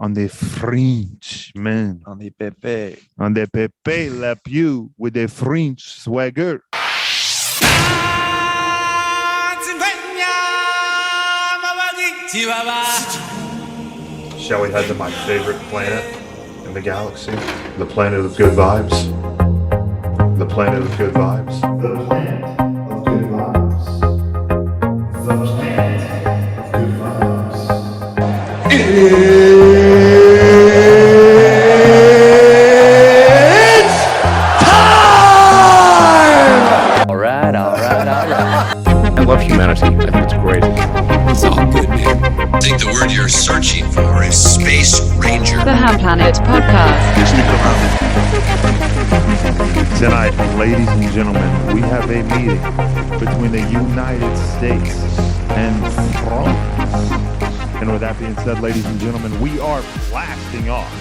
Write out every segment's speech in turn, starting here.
on the French, man. On the Pepe. On the Pepe La Pew with the French swagger. Shall we head to my favorite planet in the galaxy? The planet of good vibes. The planet of good vibes. The planet of good vibes. The planet of good vibes. It's time! All right. I love humanity. I think it's great. It's all good, man. I think the word you're searching for is Space Ranger. The Hamm Planet Podcast. Tonight, ladies and gentlemen, we have a meeting between the United States and France. And with that being said, ladies and gentlemen, we are blasting off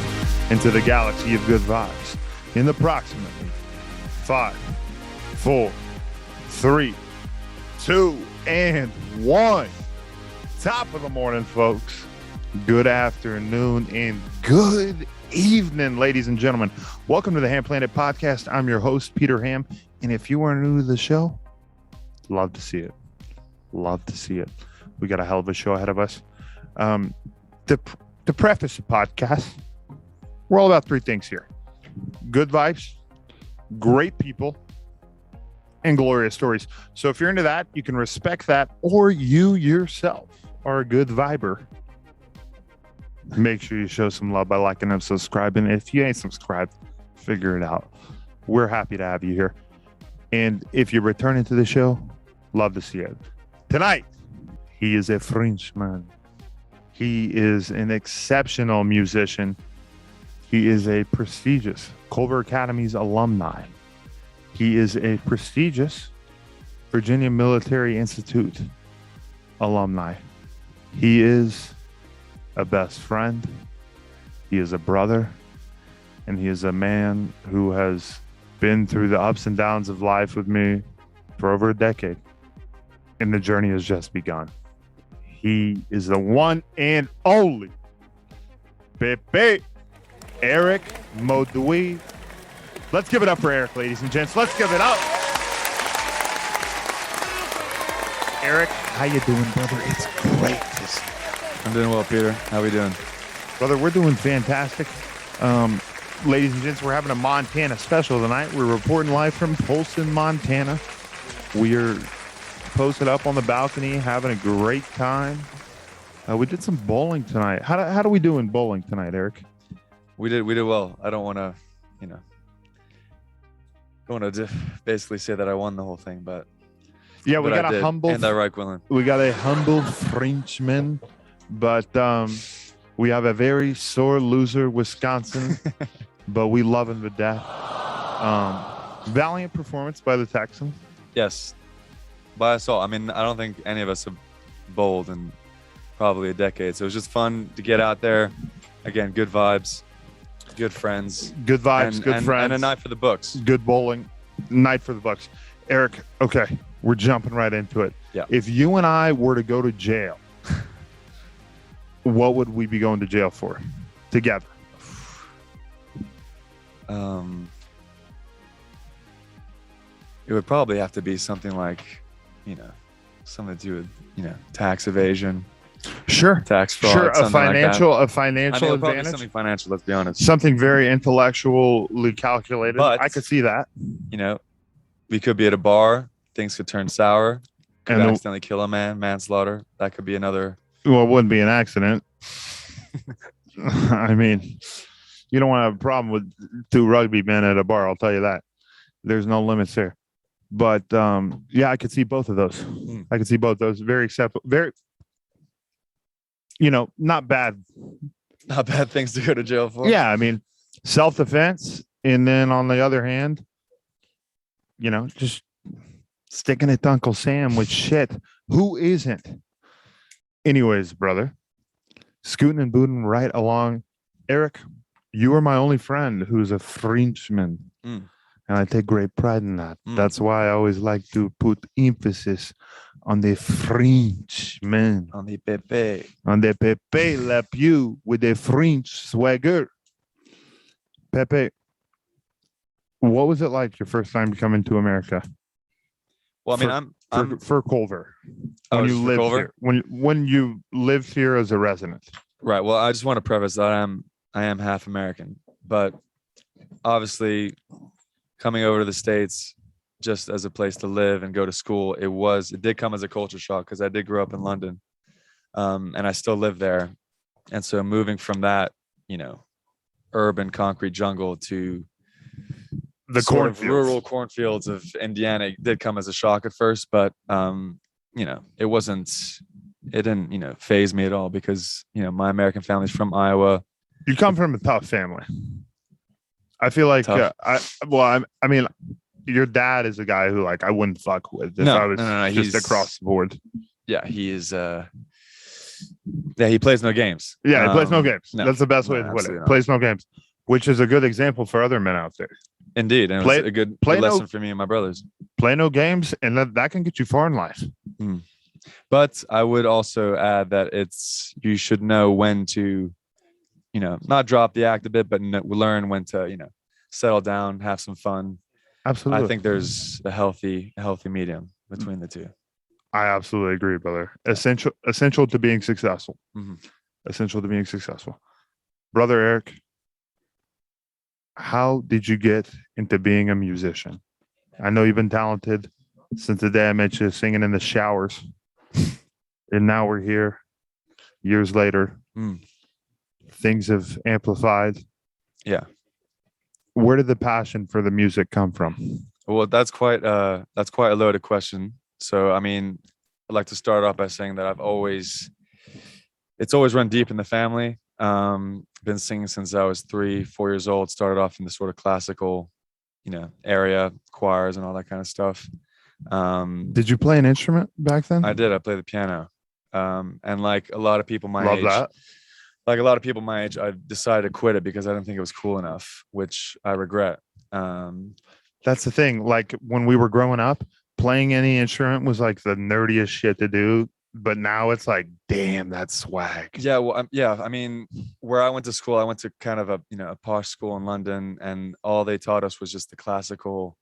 into the galaxy of good vibes in approximately 5, 4, 3, 2, and 1. Top of the morning, folks. Good afternoon and good evening, ladies and gentlemen. Welcome to the Hamm Planet Podcast. I'm your host, Peter Hamm. And if you are new to the show, love to see it. Love to see it. We got a hell of a show ahead of us. To preface the podcast, we're all about three things here: good vibes, great people, and glorious stories. So if you're into that, you can respect that, or you yourself are a good viber. Make sure you show some love by liking and subscribing. If you ain't subscribed, figure it out. We're happy to have you here. And if you're returning to the show, love to see it. Tonight, he is a Frenchman. He is an exceptional musician. He is a prestigious Culver Academies alumni. He is a prestigious Virginia Military Institute alumni. He is a best friend. He is a brother. And he is a man who has been through the ups and downs of life with me for over a decade. And the journey has just begun. He is the one and only Pepe, Eric Maudhuit. Let's give it up for Eric, ladies and gents. Let's give it up. Eric, how you doing, brother? It's great to see you. I'm doing well, Peter. How we doing? Brother, we're doing fantastic. Ladies and gents, we're having a Montana special tonight. We're reporting live from Polson, Montana. We are posted up on the balcony, having a great time. We did some bowling tonight. How do we do in bowling tonight, Eric? We did well. I don't want to, basically say that I won the whole thing, but yeah, we got a humble and I right willing. We got a humble Frenchman, but we have a very sore loser, Wisconsin, but we love him to death. Valiant performance by the Texans. Yes, by us all. I mean, I don't think any of us have bowled in probably a decade, so it was just fun to get out there. Again, good vibes, good friends. Good vibes, good friends. And a night for the books. Good bowling, night for the books. Eric, okay, we're jumping right into it. Yeah. If you and I were to go to jail, what would we be going to jail for together? It would probably have to be something like, something to do with, tax evasion. Sure. Tax fraud. Sure. A financial advantage. advantage. Something financial, let's be honest. Something very intellectually calculated. But, I could see that. We could be at a bar. Things could turn sour. Could And accidentally kill a man. Manslaughter. That could be another. Well, it wouldn't be an accident. I mean, you don't want to have a problem with two rugby men at a bar. I'll tell you that. There's no limits there. But yeah, I could see both of those. I could see both those. Very acceptable. Very, not bad. Not bad things to go to jail for. Yeah, I mean, self-defense, and then on the other hand, just sticking it to Uncle Sam with shit. Who isn't? Anyways, brother, scooting and booting right along. Eric, you are my only friend who's a Frenchman. And I take great pride in that. That's why I always like to put emphasis on the French, man. On the Pepe. On the Pepe Le Pew with the French swagger. Pepe, what was it like your first time coming to America? Well, I mean, I'm for Culver. Oh, When just you for lived Culver? here. When you lived here as a resident. right. Well, I just want to preface that I am half American, but obviously coming over to the States just as a place to live and go to school, it did come as a culture shock because I did grow up in London, and I still live there. And so moving from that, urban concrete jungle to The sort of cornfields. rural cornfields of Indiana did come as a shock at first, but it didn't phase me at all because my American family's from Iowa. You come from a tough family. I feel like Tough. I mean, your dad is a guy who like I wouldn't fuck with if No, I was no, just he's- across the board. Yeah, he is. He plays no games. Yeah, he plays no games. no, That's the best way no, to put it. absolutely not. Plays no games, which is a good example for other men out there. Indeed, and Play- it's a good play no- lesson for me and my brothers. Play no games, and that can get you far in life. But I would also add that you should know when to, not drop the act a bit, but learn when to, settle down, have some fun. Absolutely. I think there's a healthy medium between the two. I absolutely agree, brother. Essential to being successful. Mhm. Essential to being successful. Brother Eric, how did you get into being a musician? I know you've been talented since the day I met you singing in the showers. And now we're here years later. Mm. Things have amplified. Yeah. Where did the passion for the music come from? Well, that's quite a loaded question. So, I mean, I'd like to start off by saying that it's always run deep in the family. Been singing since I was 3-4 years old. Started off in the sort of classical, area, choirs and all that kind of stuff. Did you play an instrument back then? I did. I played the piano. And like a lot of people my Love age, that. I decided to quit it because I didn't think it was cool enough, which I regret. That's the thing. Like when we were growing up, playing any instrument was like the nerdiest shit to do. But now it's like, damn, that's swag. Yeah, well, I mean, where I went to school, I went to kind of a posh school in London, and all they taught us was just the classical,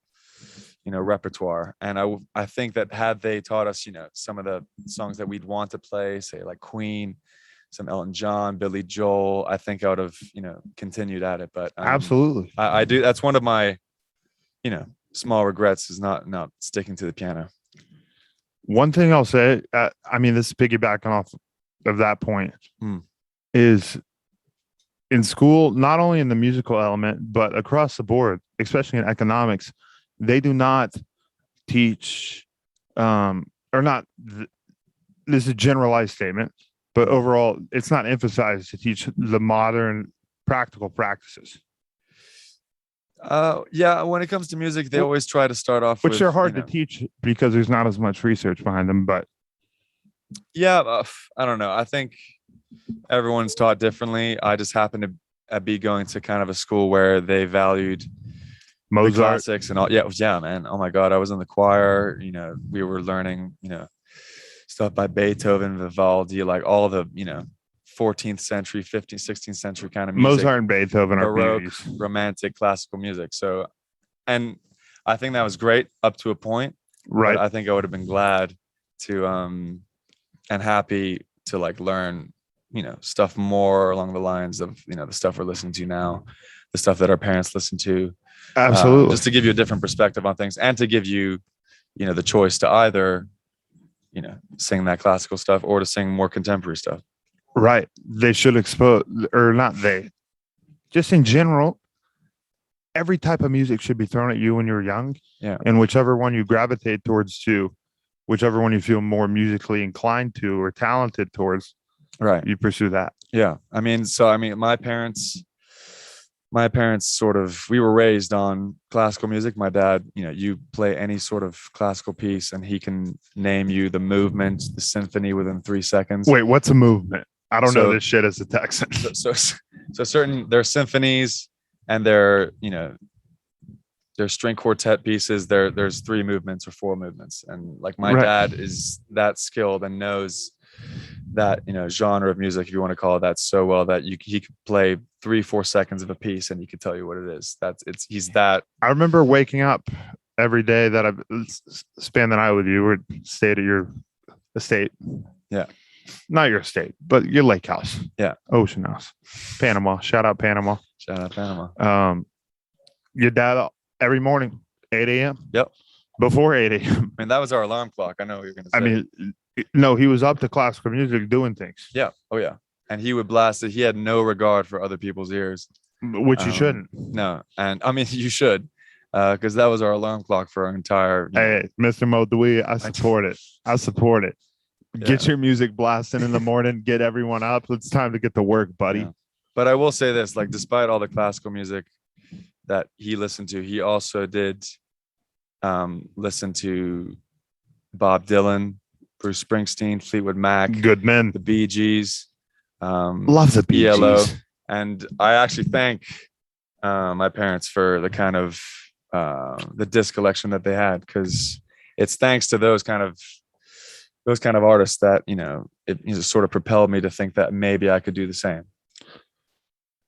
repertoire. And I think that had they taught us, some of the songs that we'd want to play, say like Queen, some Elton John, Billy Joel, I think I would have, continued at it. But Absolutely. I do. That's one of my, small regrets is not sticking to the piano. One thing I'll say, this is piggybacking off of that point, is in school, not only in the musical element, but across the board, especially in economics, they do not teach, this is a generalized statement, but overall, it's not emphasized to teach the modern practical practices. Yeah, when it comes to music, they always try to start off Which with, they're hard to teach because there's not as much research behind them. But yeah, I don't know. I think everyone's taught differently. I just happen to be going to kind of a school where they valued the Mozart, classics and all. Yeah, man. Oh my God, I was in the choir. We were learning, stuff by Beethoven, Vivaldi, like all the, 14th century, 15th, 16th century kind of music. Mozart and Beethoven are Baroque, beauties. romantic, classical music. So, and I think that was great up to a point. Right. But I think I would have been glad to and happy to like learn, stuff more along the lines of, the stuff we're listening to now, the stuff that our parents listen to. Absolutely. Just to give you a different perspective on things and to give you, the choice to either, sing that classical stuff or to sing more contemporary stuff. Right. They should expose, or not they, just in general, every type of music should be thrown at you when you're young. Yeah. And whichever one you gravitate towards to, whichever one you feel more musically inclined to or talented towards, Right. you pursue that. Yeah. My parents sort of, we were raised on classical music. My dad, you play any sort of classical piece and he can name you the movement, the symphony within 3 seconds. Wait, what's a movement? I don't know So- this shit as a Texan. So certain, there are symphonies and there are, there's string quartet pieces. There's 3 movements or 4 movements, and like my Right. dad is that skilled and knows that, you know, genre of music, if you want to call it that, so well that he could play 3-4 seconds of a piece and he could tell you what it is. He's that. I remember waking up every day that I've spent the night with you, or stayed at your estate. Yeah. Not your estate, but your lake house. Yeah. Ocean house. Panama. Shout out Panama. Shout out Panama. Your dad every morning, 8 a.m. Yep. Before 8 a.m. I mean, that was our alarm clock. I know what you're going to say. I mean, no, he was up to classical music doing things. Yeah. Oh, yeah. And he would blast it. He had no regard for other people's ears. Which you shouldn't. No. And I mean, you should, because that was our alarm clock for our entire. Hey, Mr. Maudhuit, I support it. I support it. Get your music blasting in the morning. Get everyone up. It's time to get to work, buddy. Yeah. But I will say this, like, despite all the classical music that he listened to, he also did listen to Bob Dylan, Bruce Springsteen, Fleetwood Mac, Good men. the Bee Gees, Love the Bee ELO. Gees. And I actually thank my parents for the kind of the disc collection that they had, because it's thanks to those kind of artists that, you know, it sort of propelled me to think that maybe I could do the same.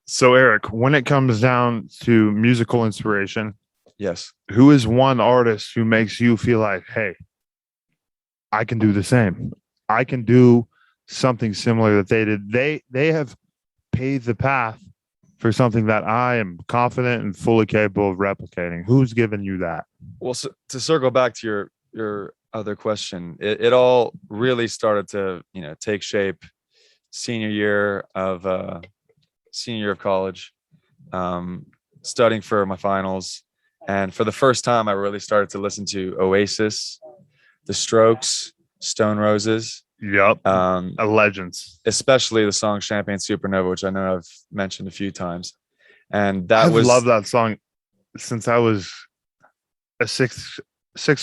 So, Eric, when it comes down to musical inspiration, Yes. who is one artist who makes you feel like, hey, I can do the same? I can do something similar that they did. They have paved the path for something that I am confident and fully capable of replicating. Who's given you that? Well, so to circle back to your other question, it all really started to, you know, take shape senior year of college, studying for my finals. And for the first time, I really started to listen to Oasis, The Strokes, Stone Roses. Yep. Legends. Especially the song Champagne Supernova, which I know I've mentioned a few times. And that I've was loved that song since I was a sixth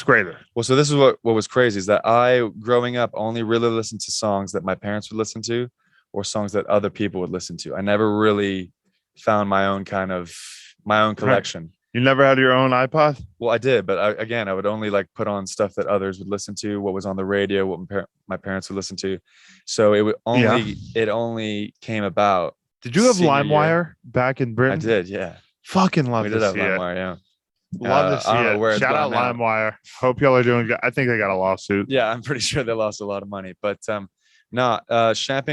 grader. well. So this is what was crazy, is that I, growing up, only really listened to songs that my parents would listen to, or songs that other people would listen to. I never really found my own collection. You never had your own iPod? Well, I did, but I would only like put on stuff that others would listen to, what was on the radio, what my parents would listen to. So it only came about. Did you have senior LimeWire year. Back in Britain? I did, yeah. Fucking love We to did have see it. LimeWire, yeah. Love to see I don't know where it. it's Shout out gone now. LimeWire. Hope y'all are doing good. I think they got a lawsuit. Yeah, I'm pretty sure they lost a lot of money. But Champagne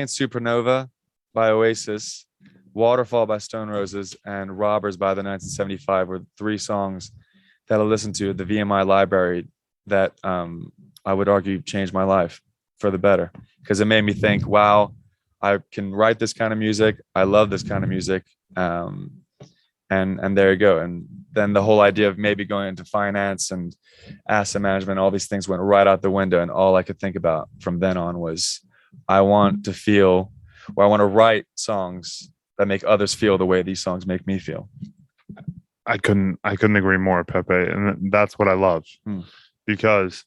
Supernova by Oasis, Waterfall by Stone Roses, and Robbers by the 1975 were 3 songs that I listened to at the VMI library that I would argue changed my life for the better, because it made me think, wow, I can write this kind of music. I love this kind of music. And there you go. And then the whole idea of maybe going into finance and asset management, all these things went right out the window. And all I could think about from then on was, I want to write songs that make others feel the way these songs make me feel. I couldn't agree more, Pepe. And that's what I love. Because,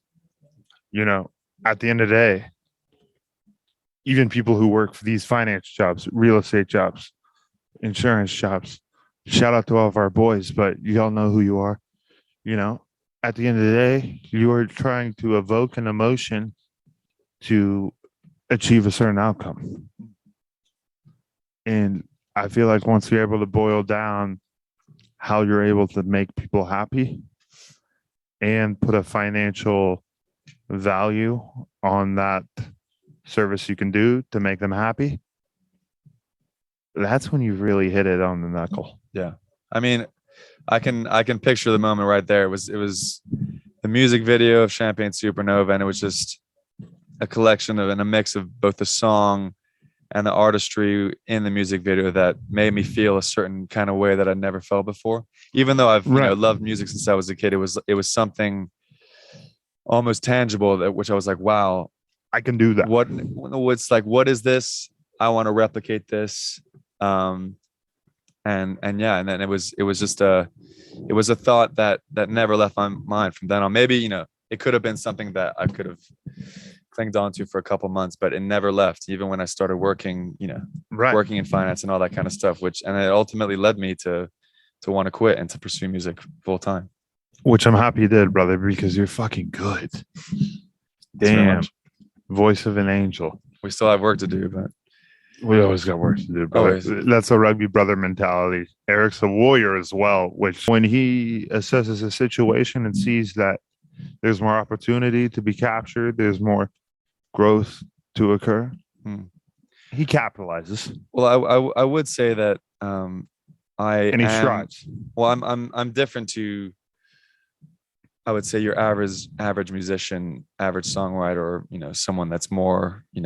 you know, at the end of the day, even people who work for these finance jobs, real estate jobs, insurance jobs, shout out to all of our boys, but you all know who you are. You know, at the end of the day, you are trying to evoke an emotion to achieve a certain outcome. And I feel like once you're able to boil down how you're able to make people happy and put a financial value on that service you can do to make them happy, that's when you really hit it on the knuckle. Yeah. I mean, I can picture the moment right there. It was the music video of Champagne Supernova, and it was just a collection of and a mix of both the song and the artistry in the music video that made me feel a certain kind of way that I'd never felt before. Even though I've loved music since I was a kid, it was something almost tangible which I was like, wow, I can do that. What is this? I want to replicate this. And then it was just a thought that never left my mind from then on. Maybe, you know, it could have been something that I could have clinged on to for a couple months, but it never left, even when I started working, you know, working in finance and all that kind of stuff, and it ultimately led me to want to quit and to pursue music full time. Which I'm happy you did, brother, because you're fucking good. very Damn. much. Voice of an angel. We still have work to do, but We always got work to do, brother. Always. That's a rugby brother mentality. Eric's a warrior as well, which when he assesses a situation and sees that there's more opportunity to be captured, there's more growth to occur, he capitalizes. well, I would say that And he strives. Well, I'm different to, I would say, your average musician, average songwriter, or someone that's more in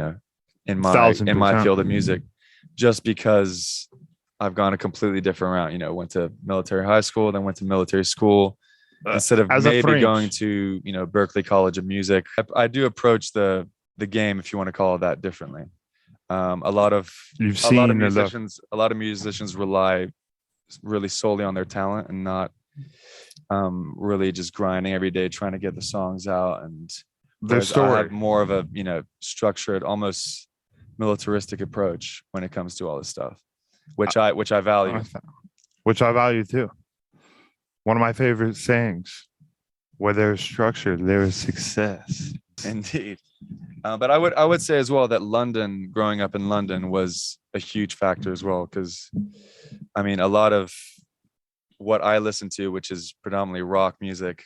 my 1000%. field of music, just because I've gone a completely different route. Went to military high school, then went to military school, instead of as a maybe French. going to Berkeley College of Music. I do approach the game, if you want to call it that, differently. A lot of musicians rely really solely on their talent and not really just grinding every day trying to get the songs out. And Their story. I have more of a structured, almost militaristic approach when it comes to all this stuff, which I value. Which I value too. One of my favorite sayings: where there's structure, there is success. Indeed. But I would say as well that growing up in London was a huge factor as well, because a lot of what I listen to, which is predominantly rock music,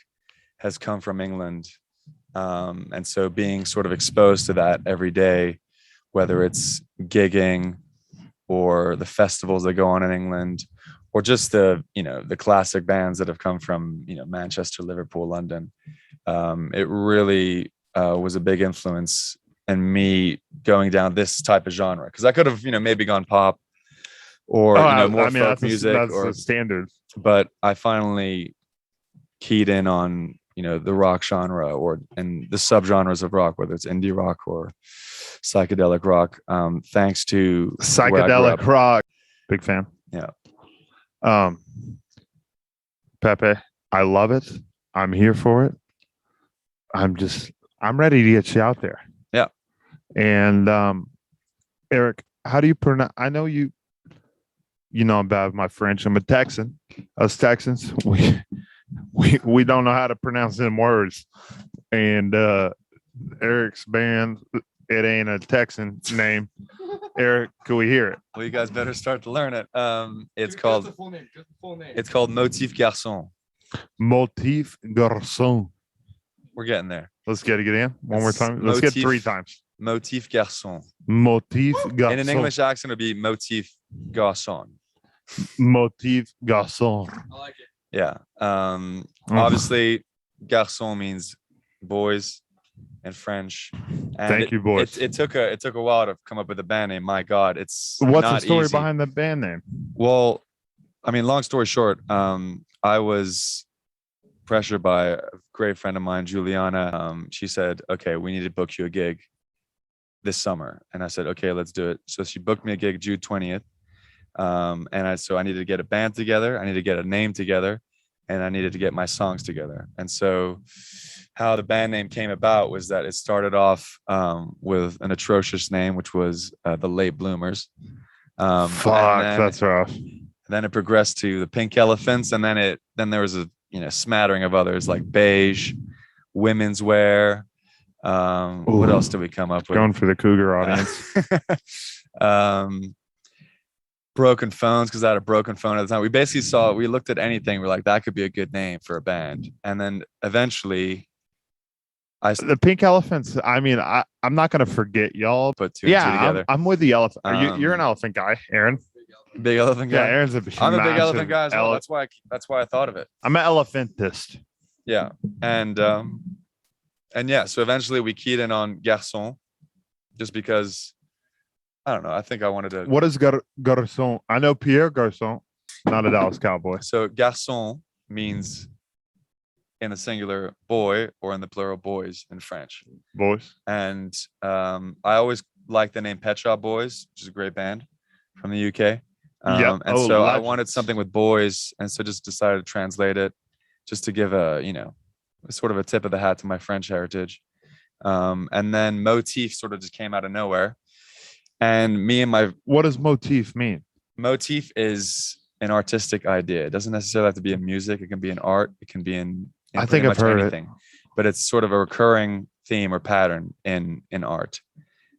has come from England. And so being sort of exposed to that every day, whether it's gigging or the festivals that go on in England, or just the classic bands that have come from Manchester, Liverpool, London, it really was a big influence in me going down this type of genre, because I could have maybe gone pop or more folk music, that's or the standard. But I finally keyed in on the rock genre and the subgenres of rock, whether it's indie rock or psychedelic rock, thanks to Psychedelic rock. Big fan. Yeah. Pepe, I love it. I'm here for it. I'm ready to get you out there. Yeah. And Eric, how do you pronounce? I know you know I'm bad with my French. I'm a Texan. Us Texans, we don't know how to pronounce them words. And Eric's band, it ain't a Texan name. Eric, can we hear it? Well, you guys better start to learn it. It's called It's called Motif Garçons. Motif Garçons. We're getting there. Let's get it in one more time. Let's Motif, get 3 times. Motif Garçons. Motif Garçons. In an English accent, it would be Motif Garçon. Motif Garçons. I like it. Yeah. Obviously, garçon means boys in French. And Thank you, boys. It took a while to come up with a band name. My God, it's what's not the story easy. behind the band name? Well, long story short, I was pressured by a great friend of mine, Juliana. She said, "Okay, we need to book you a gig this summer," and I said, "Okay, let's do it." So she booked me a gig June 20th. So I needed to get a band together, I needed to get a name together, and I needed to get my songs together. And so how the band name came about was that it started off with an atrocious name, which was the Late Bloomers. That's rough. Then it progressed to the Pink Elephants, and then there was a smattering of others like Beige, Women's Wear. What else did we come up with? Going for the Cougar audience. Broken Phones, because I had a broken phone at the time. We basically we looked at anything. We're like, that could be a good name for a band. And then eventually the Pink Elephants. I'm not going to forget y'all. Put two and two together. I'm with the elephant. You're an elephant guy, Aaron. Big elephant guy. Yeah, Aaron's I'm a big elephant guy as well. That's why I thought of it. I'm an elephantist. Yeah. And yeah, so eventually we keyed in on Garçon, just because I don't know. I think I wanted to. What is Garçon? I know Pierre Garçon, not a Dallas Cowboy. So Garçon means in the singular boy, or in the plural boys in French. Boys. And I always liked the name Pet Shop Boys, which is a great band from the UK. And so I wanted something with boys, and so just decided to translate it, just to give a sort of a tip of the hat to my French heritage. And then Motif sort of just came out of nowhere. And what does motif mean? Motif is an artistic idea. It doesn't necessarily have to be in music. It can be in art. It can be in in I pretty think I've much heard anything, but it's sort of a recurring theme or pattern in art.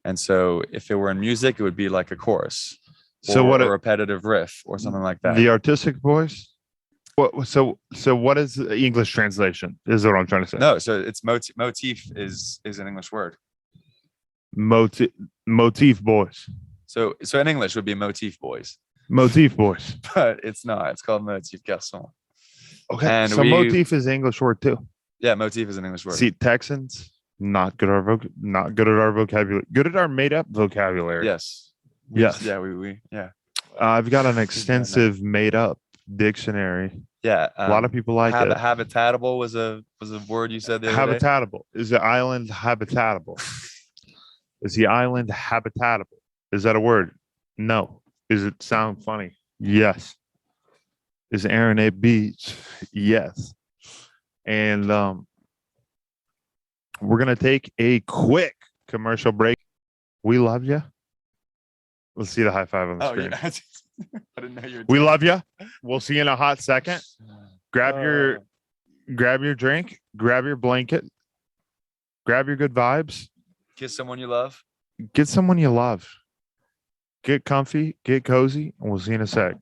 And so if it were in music, it would be like a chorus So or what a repetitive riff or something like that. the artistic voice? So what is the English translation? Is what I'm trying to say. No, so it's motif is an English word. Motif boys. So in English it would be motif boys, Motif boys. but it's not. It's called Motif Garçons. Okay. And so motif is an English word too. Yeah, motif is an English word. See, Texans not good at our vocabulary. Good at our made up vocabulary. Yes. Yes. Yeah, we yeah. I've got an extensive made up dictionary. Yeah. A lot of people like it. Habitable was a word you said the other day. Habitable. Is the island habitable? Is the island habitable? Is that a word? No. Is it sound funny? Yes. Is Aaron a beach? Yes. And we're gonna take a quick commercial break. We love you. Let's see the high five on the screen. Yeah. I didn't know you were We love you. We'll see you in a hot second. Grab your drink, grab your blanket, grab your good vibes. Kiss someone you love. Get someone you love. Get comfy, get cozy, and we'll see you in a sec.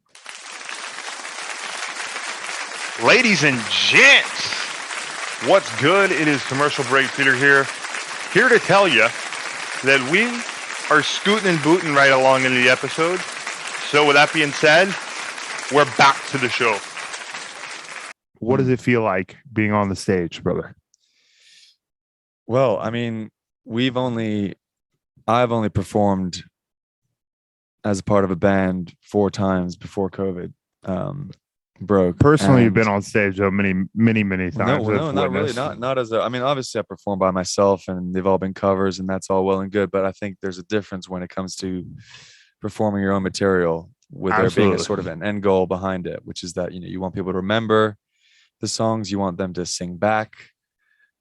Ladies and gents, what's good? It is Commercial Break Peter here to tell you that we are scooting and booting right along into the episode. So with that being said, we're back to the show. What does it feel like being on the stage, brother? Well, I mean, I've only performed as a part of a band 4 times before COVID broke. Personally, you've been on stage many times. No, not really. Not as I mean, obviously I perform by myself and they've all been covers and that's all well and good. But I think there's a difference when it comes to performing your own material with there being a sort of an end goal behind it, which is that, you want people to remember the songs, you want them to sing back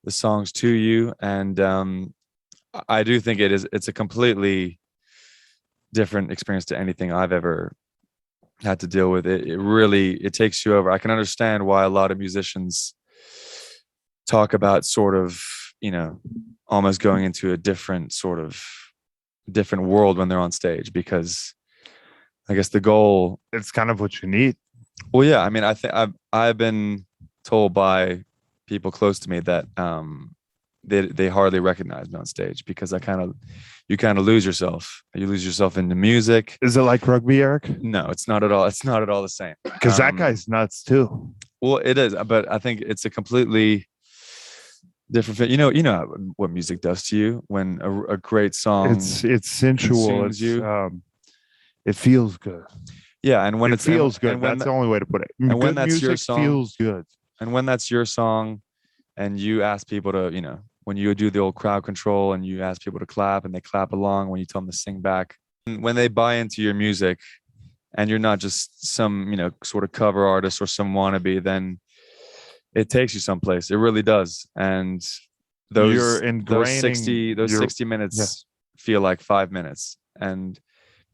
the songs to you. And I do think it's a completely different experience to anything I've ever had to deal with. It really takes you over. I can understand why a lot of musicians talk about sort of, almost going into a different world when they're on stage, because I guess the goal, it's kind of what you need. Well, yeah, I mean, I think I've been told by people close to me that they hardly recognize me on stage because you kind of lose yourself. You lose yourself in the music. Is it like rugby, Eric? No, it's not at all. It's not at all the same. Because that guy's nuts too. Well, it is, but I think it's a completely different fit. You know what music does to you when a great song. It's sensual. It feels good. Yeah, and when it feels good, that's the only way to put it. And when that's music your song, feels good. And when that's your song, and you ask people to, when you do the old crowd control and you ask people to clap and they clap along when you tell them to sing back, and when they buy into your music, and you're not just some sort of cover artist or some wannabe, then it takes you someplace. It really does. And those 60 minutes feel like 5 minutes, and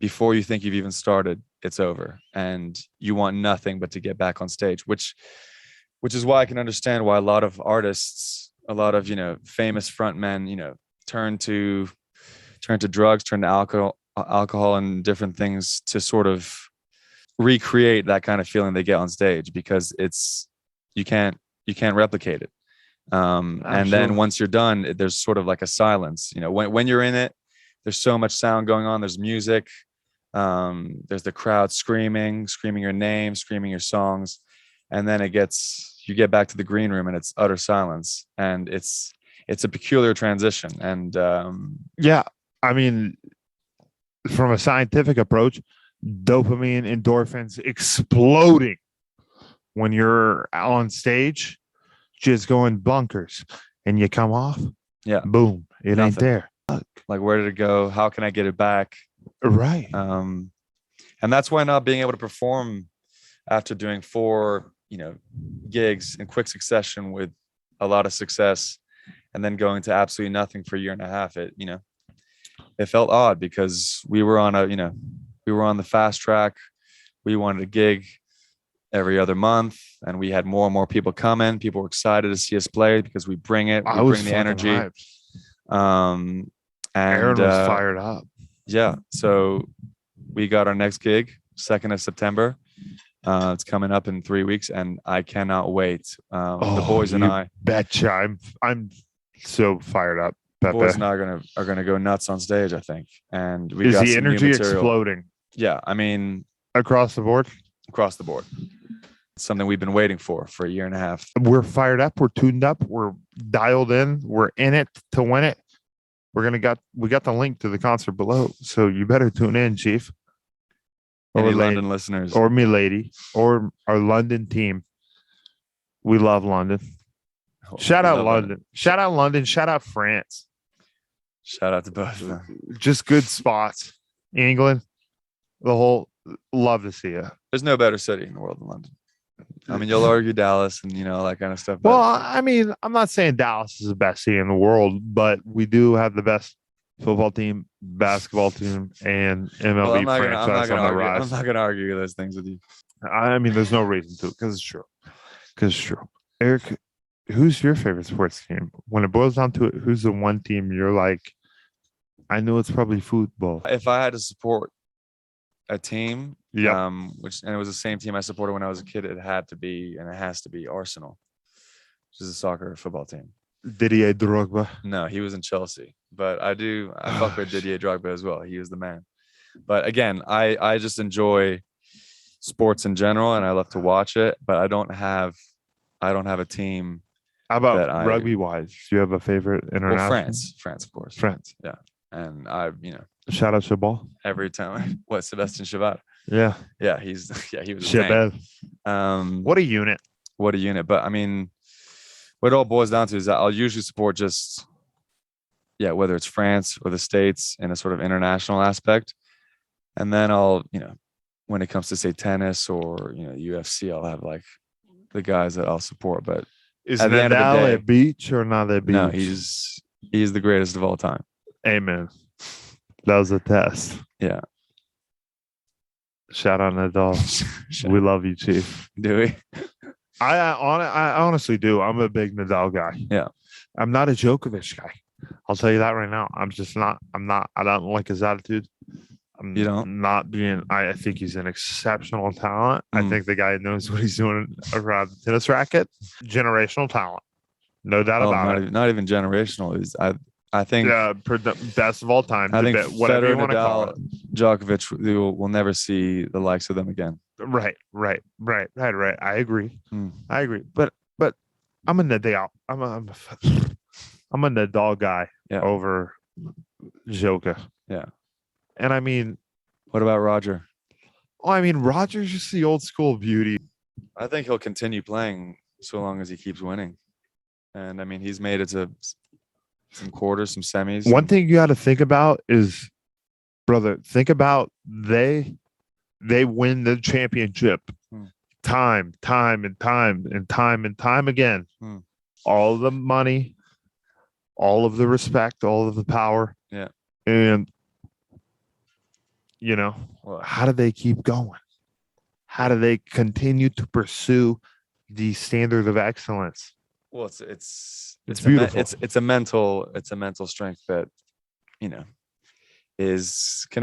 before you think you've even started, it's over, and you want nothing but to get back on stage, which is why I can understand why a lot of artists, a lot of famous frontmen, turn to drugs, turn to alcohol and different things to sort of recreate that kind of feeling they get on stage, because you can't replicate it. And then once you're done, there's sort of like a silence. When you're in it, there's so much sound going on. There's music. There's the crowd screaming your name, screaming your songs, and then you get back to the green room and it's utter silence, and it's a peculiar transition. And I mean, from a scientific approach, dopamine, endorphins exploding when you're on stage, just going bunkers, and you come off, boom, it ain't there. Like, where did it go? How can I get it back? Right. And that's why not being able to perform after doing 4 gigs in quick succession with a lot of success, and then going to absolutely nothing for a year and a half, it felt odd, because we were on the fast track. We wanted a gig every other month, and we had more and more people come in. People were excited to see us play because we bring it. We bring the energy. Hyped. And Aaron was fired up. Yeah. So we got our next gig 2nd of September. It's coming up in 3 weeks, and I cannot wait. The boys and I betcha. I'm so fired up. The boys and I are gonna go nuts on stage, I think. And we is got the some energy new material. exploding? Yeah, I mean, across the board. Across the board. It's something we've been waiting for a year and a half. We're fired up. We're tuned up. We're dialed in. We're in it to win it. We got the link to the concert below, so you better tune in, Chief. Or London listeners, or me, lady, or our London team. We love London. Shout out London. Shout out London. Shout out France. Shout out to both of them. Just good spots. England, the whole. Love to see you. There's no better city in the world than London. I mean, you'll argue Dallas and all that kind of stuff. Well, I mean, I'm not saying Dallas is the best city in the world, but we do have the best football team, basketball team, and MLB franchise on the rise. I'm not going to argue those things with you. I mean, there's no reason to, because it's true. Eric, who's your favorite sports team? When it boils down to it, who's the one team you're like, I know it's probably football. If I had to support a team, and it was the same team I supported when I was a kid, it had to be, and it has to be Arsenal, which is a soccer football team. Didier Drogba. No, he was in Chelsea, but I fuck with Didier Drogba as well. He was the man. But again, I just enjoy sports in general, and I love to watch it, but I don't have a team. How about rugby wise? Do you have a favorite international? Well, France, of course. France. Yeah. And shout out Chabot. Every time. What, Sebastian Chabot? Yeah. Yeah, he was Chabot. What a unit. What a unit. But I mean, what it all boils down to is that I'll usually support just whether it's France or the States in a sort of international aspect. And then I'll, when it comes to say tennis or UFC, I'll have like the guys that I'll support. But is Nadal at beach or not at beach? No, he's the greatest of all time. Amen. That was a test. Yeah. Shout out Nadal. We love you, Chief. Do we? I honestly do. I'm a big Nadal guy. Yeah. I'm not a Djokovic guy. I'll tell you that right now. I'm just not. I don't like his attitude. You don't? I think he's an exceptional talent. I think the guy knows what he's doing around the tennis racket. Generational talent. No doubt about it. Not even generational. I think best of all time. I think whatever Federer, you want to call Nadal, it. Djokovic, we'll never see the likes of them again. Right. I agree. But I'm a Nadal. I'm a Nadal guy over Djokovic. Yeah. And I mean, what about Roger? Oh, I mean, Roger's just the old school beauty. I think he'll continue playing so long as he keeps winning. And I mean, he's made it to some quarters, some semis. One thing you got to think about is, brother, think about they win the championship time and time again. All of the money, all of the respect, all of the power. Yeah. And how do they keep going? How do they continue to pursue the standard of excellence? Well, it's beautiful. It's a mental strength that can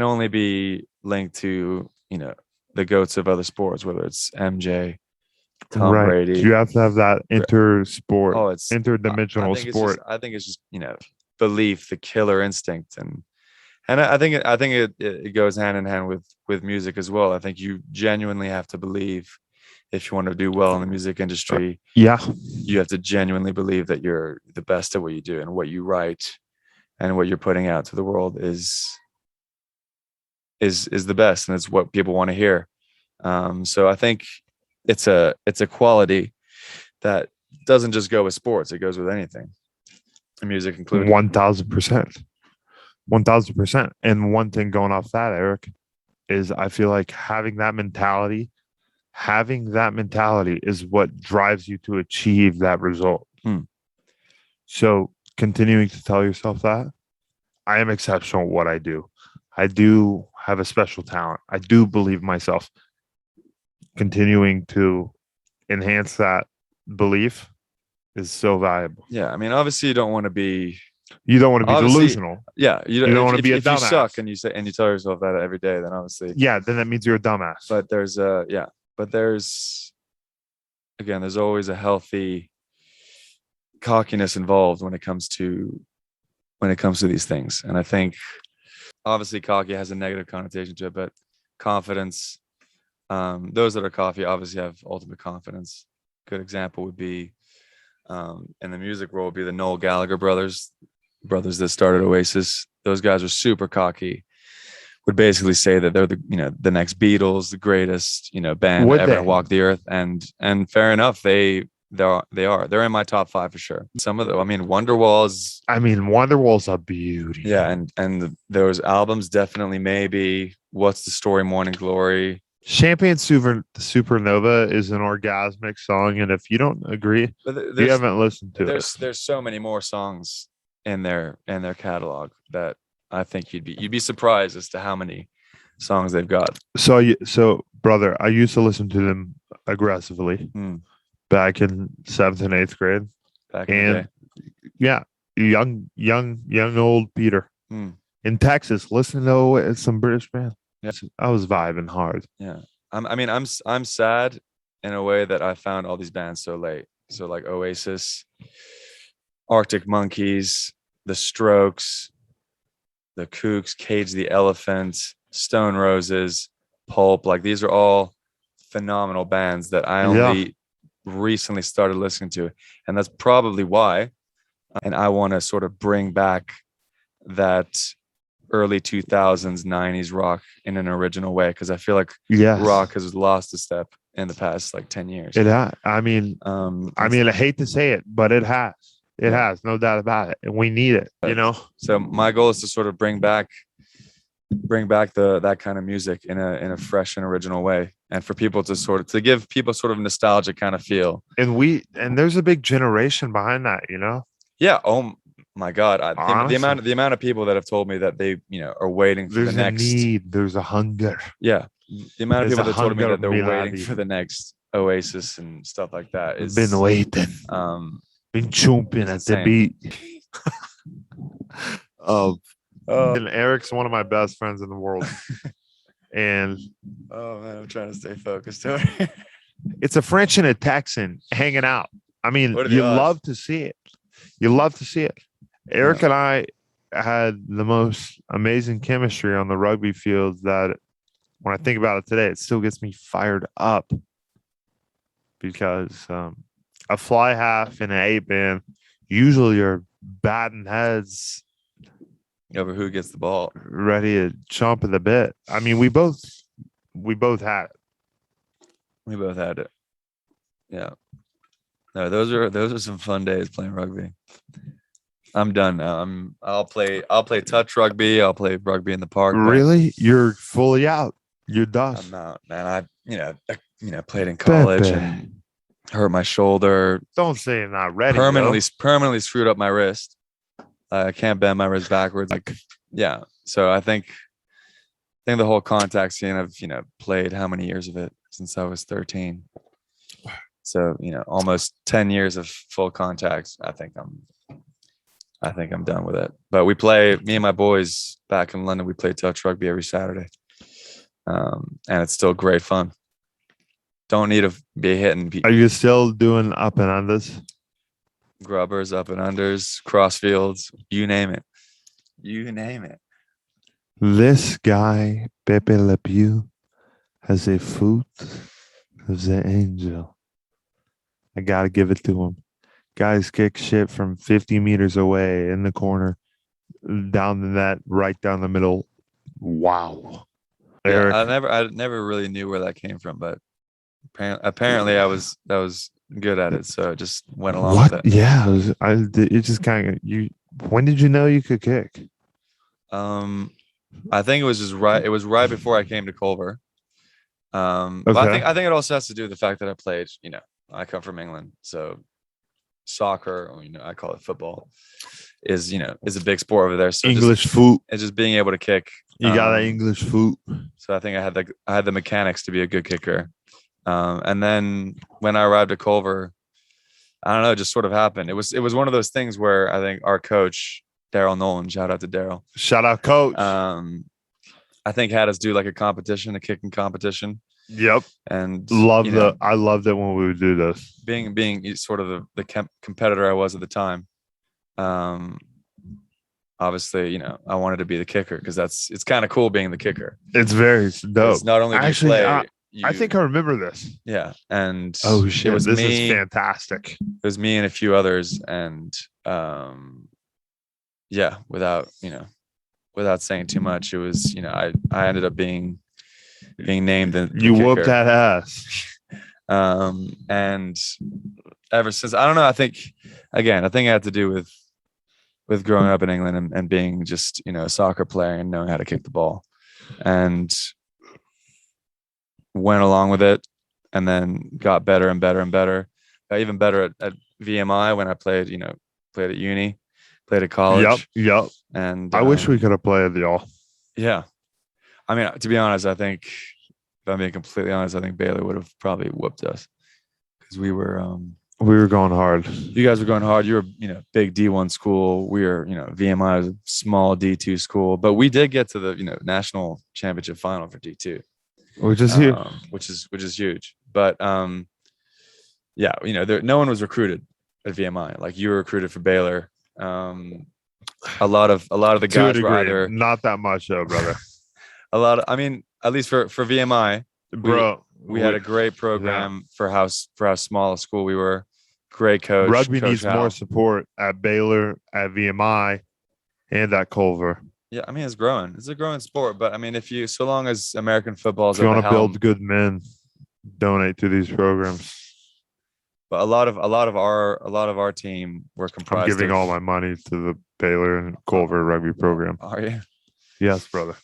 only be linked to the goats of other sports, whether it's MJ, Tom Brady. You have to have that intersport. Oh, it's interdimensional sport. I think it's just belief, the killer instinct, and I think it goes hand in hand with music as well. I think you genuinely have to believe. If you want to do well in the music industry, you have to genuinely believe that you're the best at what you do, and what you write and what you're putting out to the world is the best, and it's what people want to hear. So I think it's a quality that doesn't just go with sports; it goes with anything, music included. 1,000%. And one thing going off that, Eric, is I feel like having that mentality is what drives you to achieve that result. So continuing to tell yourself that I am exceptional at what I do. I do have a special talent. I do believe myself. continuing to enhance that belief is so valuable. Yeah, I mean, obviously, you don't want to be. You don't want to be Obviously, delusional. Yeah, You don't want to be a if you dumbass. suck and you tell yourself that every day, then obviously, Yeah, then that means you're a dumbass. But there's there's always a healthy cockiness involved when it comes to these things, and I think obviously cocky has a negative connotation to it, but confidence. Those that are cocky obviously have ultimate confidence. Good example would be in the music world would be the Noel Gallagher brothers that started Oasis. Those guys are super cocky. Would basically say that they're the next Beatles, the greatest band ever to walk the earth, and fair enough, they are. They're in my top 5 for sure. Some of them, Wonderwall's. Wonderwall's a beauty. Yeah, and those albums definitely maybe What's the Story, Morning Glory. Champagne Supernova is an orgasmic song, and if you don't agree, you haven't listened to it. There's so many more songs in their catalog that I think you'd be surprised as to how many songs they've got. So brother, I used to listen to them aggressively back in 7th and 8th grade. Back in the day. Yeah, young old Peter in Texas, listening to some British band. Yeah. I was vibing hard. Yeah, I'm sad in a way that I found all these bands so late. So like Oasis, Arctic Monkeys, The Strokes, The Kooks, Cage the Elephant, Stone Roses, Pulp. Like these are all phenomenal bands that I only recently started listening to, and that's probably why. And I want to sort of bring back that early 2000s 90s rock in an original way, because I feel like rock has lost a step in the past like 10 years. It has. I hate to say it, but it has. It has, no doubt about it, and we need it. So my goal is to sort of bring back that kind of music in a fresh and original way, and for people to give people sort of nostalgic kind of feel. And there's a big generation behind that. Yeah. Oh my God, the amount of people that have told me that they are waiting for the next. There's a need. There's a hunger. Yeah, the amount of people that told me that they're waiting for the next Oasis and stuff like that. It's been waiting. Been chomping at the beat. And Eric's one of my best friends in the world. And oh man, I'm trying to stay focused. It's a French and a Texan hanging out. You love to see it. You love to see it. Eric and I had the most amazing chemistry on the rugby field that when I think about it today, it still gets me fired up, because a fly half and an 8-man usually are batting heads over who gets the ball, ready to chomp at the bit. We both had it. We both had it. Yeah. No, those are some fun days playing rugby. I'm done now. I'll play touch rugby. I'll play rugby in the park. Really? You're fully out. You're done. I'm out, man. I played in college and hurt my shoulder. Don't say you're not ready. Permanently screwed up my wrist. I can't bend my wrist backwards. So I think the whole contact scene, I've played how many years of it since I was 13. So almost 10 years of full contact. I think I'm done with it. But me and my boys back in London, we play touch rugby every Saturday, and it's still great fun. Don't need to be hitting. Are you still doing up and unders? Grubbers, up and unders, crossfields, you name it. This guy, Pepe Le Pew, has a foot of the angel. I gotta give it to him. Guys kick shit from 50 meters away in the corner, down the net, right down the middle. Wow. Yeah, I never really knew where that came from, but apparently I was good at it, so I just went along with it. Yeah, it just kind of when did you know you could kick? I think it was just right. It was right before I came to Culver. But I think it also has to do with the fact that I played. I come from England, so soccer, or I call it football, is a big sport over there. So English foot. It's just being able to kick. You got that English foot. So I think I had the mechanics to be a good kicker. And then when I arrived at Culver, I don't know, it just sort of happened. It was one of those things where I think our coach, Daryl Nolan, shout out to Daryl. Shout out, coach. I think had us do like a kicking competition. Yep. And I loved it when we would do this. Being sort of the competitor I was at the time. Obviously, I wanted to be the kicker because it's kind of cool being the kicker. It's very dope. It's not only do actually, you play, I think I remember this. Yeah, and oh shit, it was this me, is fantastic. It was me and a few others, and yeah, without saying too much, it was I ended up being named the you kicker. whooped that ass. And ever since, I don't know. I think it had to do with growing up in England and being just a soccer player and knowing how to kick the ball, and went along with it, and then got better and better and better. Got even better at VMI when I played at uni, played at college. Yep. And I wish we could have played y'all. Yeah, I mean, to be honest, I think if I'm being completely honest, I think Baylor would have probably whooped us because we were going hard. You guys were going hard. You were big D1 school. We were VMI was a small D2 school, but we did get to the national championship final for D2. Which is huge. Which is huge. But yeah, no one was recruited at VMI. Like you were recruited for Baylor. A lot of the guys were either not that much though, brother. At least for VMI, bro, we had a great program for how small a school we were. Great coach. Rugby Coach needs Hal. more support at Baylor, at VMI, and at Culver. Yeah, I mean it's growing. It's a growing sport, but I mean so long as American football is if you want to build good men, donate to these programs. But a lot of our team were comprised. I'm giving all my money to the Baylor and Culver rugby program. Are you? Yes, brother.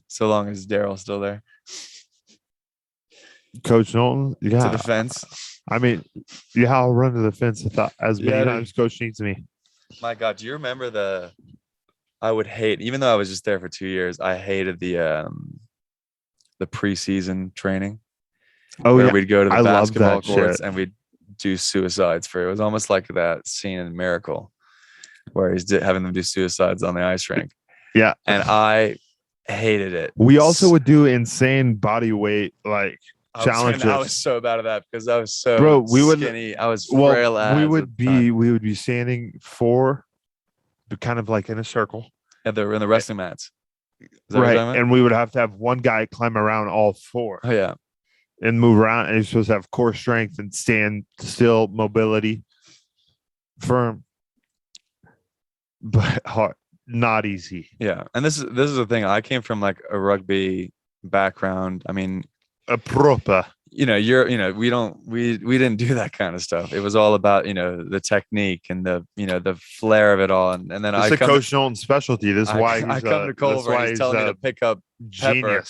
So long as Daryl's still there. Coach Knowlton, yeah. To the fence. I mean, yeah, I'll run to the fence as many times Coach needs me. My God, do you remember I would hate, even though I was just there for 2 years, I hated the preseason training. Oh, where yeah. we'd go to the basketball courts shit. and we'd do suicides for it. It was almost like that scene in Miracle where he's having them do suicides on the ice rink. Yeah. And I hated it. We also would do insane body weight challenges. I was so bad at that because I was so skinny. I was frail as we would be standing kind of like in a circle. Yeah, they were in the wrestling mats. Right. And we would have to have one guy climb around all four. Oh yeah. And move around, and you're supposed to have core strength and stand still, mobility, firm, but hard, not easy. Yeah, and this is the thing. I came from like a rugby background. I mean, a proper. We didn't do that kind of stuff. It was all about the technique and the flair of it all. And then it's Coach Knowlton's specialty. This is why I come to Culver and he's telling me to pick up genius. Pepper.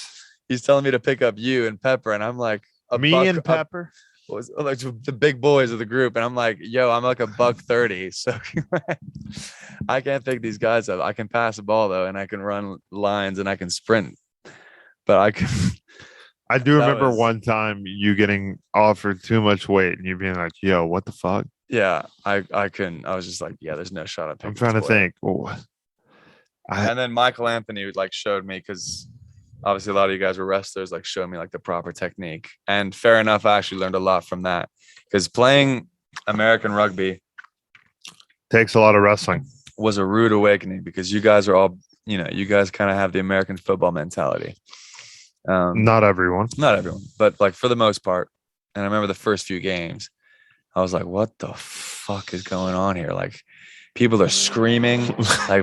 He's telling me to pick up you and Pepper, and I'm like, Pepper was like the big boys of the group, and I'm like, yo, I'm like $130, so I can't pick these guys up. I can pass the ball though, and I can run lines and I can sprint, but I can. I do remember one time you getting offered too much weight, and you being like, yo, what the fuck? Yeah, I couldn't. I was just like, yeah, there's no shot. I'm trying to think. And then Michael Anthony showed me, because obviously a lot of you guys were wrestlers, showed me the proper technique. And fair enough, I actually learned a lot from that, because playing American rugby takes a lot of wrestling. Was a rude awakening, because you guys are all, you guys kind of have the American football mentality. Not everyone, but for the most part. And I remember the first few games, I was like, what the fuck is going on here? People are screaming,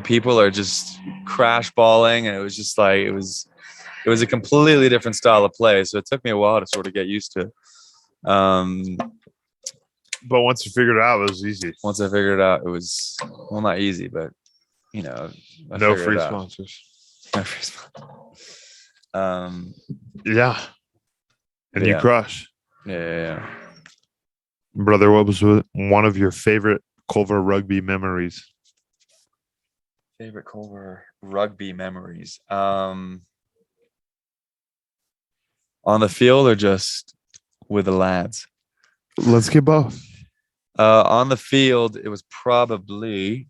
people are just crash balling. And it was just it was a completely different style of play. So it took me a while to sort of get used to. But once you figured it out, it was easy. Once I figured it out, it was, well, not easy, but no free sponsors. No free sponsors. Yeah. And you crush. Yeah. Brother, what was one of your favorite Culver rugby memories? Favorite Culver rugby memories. On the field or just with the lads. Let's get both. On the field, it was probably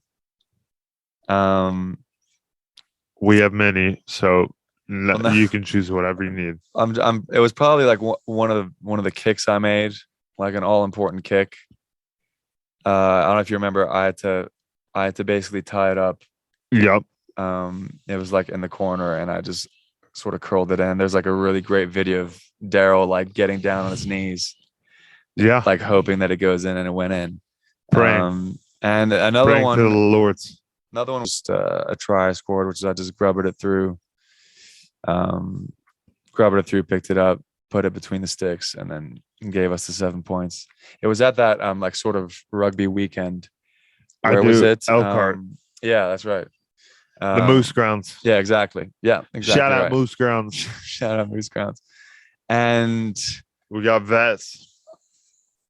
We have many, so no. you can choose whatever you need. It was probably like one of the kicks I made, like an all important kick. I don't know if you remember. I had to basically tie it up. Yep. It was like in the corner, and I just sort of curled it in. There's like a really great video of Daryl like getting down on his knees, Yeah. like hoping that it goes in, and it went in. Praying. And another Praying one, to the Lords. another one was a try I scored, which is I just grubbered it through. Picked it up, put it between the sticks, and then gave us the 7 points. It was at that like sort of rugby weekend. Where was it? Elkhart. Yeah, that's right. The Moose Grounds. Yeah, exactly. Yeah, exactly. Shout out right. Moose Grounds. Shout out Moose Grounds. And We got vets.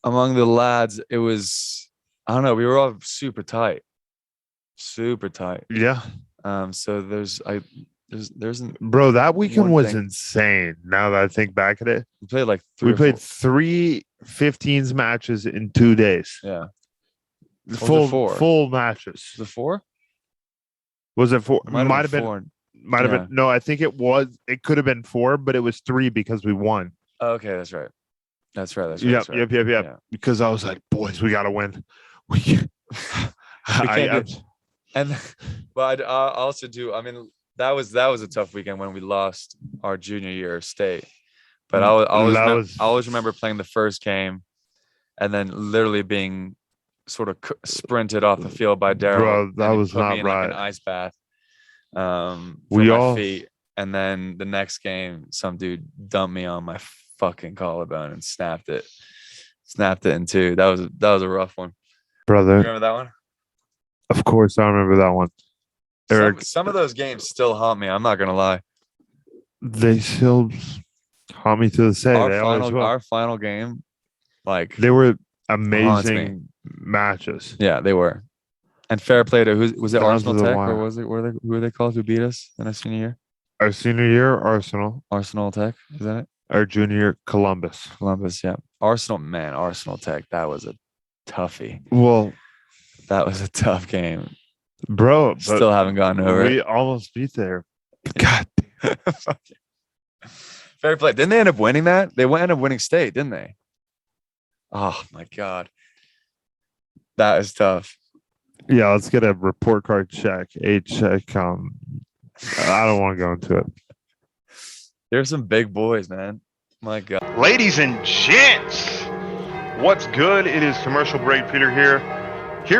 among the lads, it was, I don't know, we were all super tight. Super tight. Yeah. So there's Bro, that weekend one was thing. insane. Now that I think back at it, we played like we played 3 15s matches in 2 days. Yeah. Was it 4? Full matches. Was it 4? Was it 4? Might Might have been. 4. Might have Yeah. been. No, I think it was. It could have been 4, but it was 3 because we won. Oh, okay, that's right. That's right. That's Yep, right. yep. Yeah. Because I was like, boys, we gotta win. We can't. But I also do. I mean, that was a tough weekend when we lost our junior year of state. But I always remember playing the first game, and then literally being sort of sprinted off the field by Daryl. Bro, that and was put me not in, right. like, an ice bath. For We my all- feet, and then the next game, some dude dumped me on my fucking collarbone and snapped it in two. That was a rough one. Brother, Remember that one? of course I remember that one. Eric, Some of those games still haunt me. I'm not gonna lie. they still haunt me to the say. They always will. Our final game, like They were haunts me. amazing matches. Yeah, they were. And fair play to who was it? Down to Arsenal the Tech, wire. or was it? Who were they called? Who beat us in our senior year? Our senior year, Arsenal. Arsenal Tech, is that it? Our junior year, Columbus. Columbus, yeah. Arsenal Tech. That was a toughie. Well, That was a tough game. bro, but Still haven't gotten over we it. almost beat there. God, Fair play. Didn't they end up winning that? They ended up winning state, didn't they? Oh my God. That is tough. yeah. Let's get a report card check. I don't want to go into it. There's some big boys, man. My God. Ladies and gents, what's good? It is Commercial Break Peter here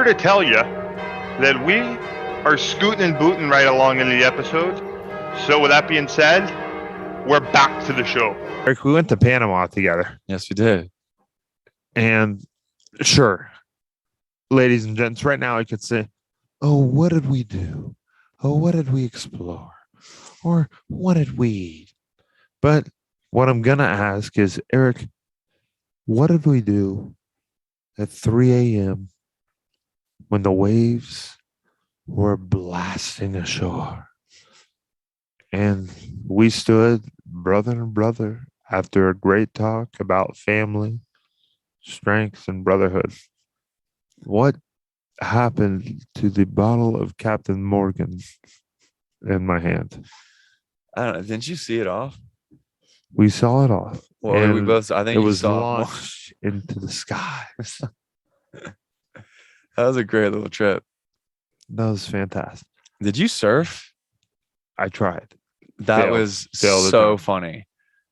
to tell you that we are scooting and booting right along into the episode. So with that being said, we're back to the show. Eric, we went to Panama together, Yes, we did. and sure, ladies and gents, right now I could say, "Oh, what did we do? Oh, what did we explore? Or what did we eat?" But what I'm gonna ask is, Eric, what did we do at 3 a.m. when the waves were blasting ashore? And we stood brother to brother after a great talk about family, strength, and brotherhood. What happened to the bottle of Captain Morgan in my hand? I don't know. Didn't you see it off? We saw it off. Well, we and both. I think it you was saw it more. launched into the sky. That was a great little trip. That was fantastic. Did you surf? I tried. That Failed. was Failed at so that. funny.